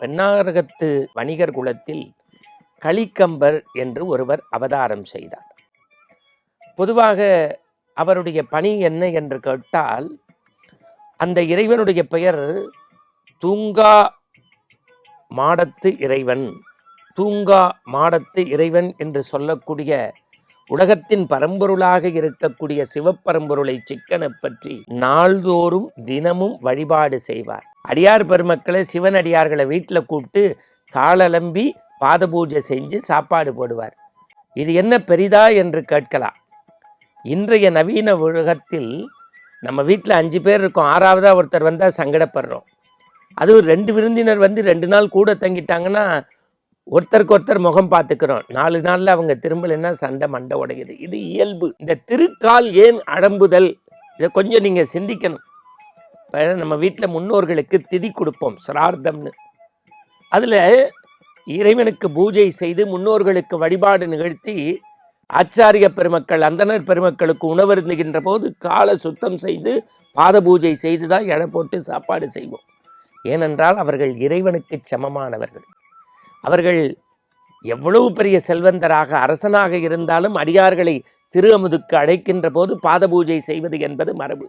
பெண்ணாரகத்து வணிகர் குலத்தில் கலிக்கம்பர் என்று ஒருவர் அவதாரம் செய்தார். பொதுவாக அவருடைய பணி என்ன என்று கேட்டால், அந்த இறைவனுடைய பெயர் தூங்கா மாடத்து இறைவன். தூங்கா மாடத்து இறைவன் என்று சொல்லக்கூடிய உலகத்தின் பரம்பொருளாக இருக்கக்கூடிய சிவப்பரம்பொருளை சிக்கனை பற்றி நாள்தோறும் தினமும் வழிபாடு செய்வார். அடியார் பெருமக்களை சிவனடியார்களை வீட்டில் கூப்பிட்டு காலலம்பி பாத பூஜை செஞ்சு சாப்பாடு போடுவார். இது என்ன பெரிதா என்று கேட்கலாம். இன்றைய நவீன உலகத்தில் நம்ம வீட்டில் 5 பேர் இருக்கோம், 6வதாக ஒருத்தர் வந்தால் சங்கடப்படுறோம். அதுவும் 2 விருந்தினர் வந்து 2 நாள் கூட தங்கிட்டாங்கன்னா ஒருத்தருக்கு ஒருத்தர் முகம் பார்த்துக்கிறோம். 4 நாளில் அவங்க திரும்பலைன்னா சண்டை மண்டை உடையுது. இது இயல்பு. இந்த திருக்கால் ஏன் அடம்புதல், இதை கொஞ்சம் நீங்கள் சிந்திக்கணும். இப்போ நம்ம வீட்டில் முன்னோர்களுக்கு திதி கொடுப்போம், சிரார்த்தம்னு. அதில் இறைவனுக்கு பூஜை செய்து முன்னோர்களுக்கு வழிபாடு நிகழ்த்தி ஆச்சாரிய பெருமக்கள் அந்தனர் பெருமக்களுக்கு உணவருந்துகின்ற போது காலை சுத்தம் செய்து பாத பூஜை செய்து தான் எடை போட்டு சாப்பாடு செய்வோம். ஏனென்றால் அவர்கள் இறைவனுக்கு சமமானவர்கள். அவர்கள் எவ்வளவு பெரிய செல்வந்தராக அரசனாக இருந்தாலும் அடியார்களை திரு அமுதுக்கு அழைக்கின்ற போது பாத பூஜை செய்வது என்பது மரபு.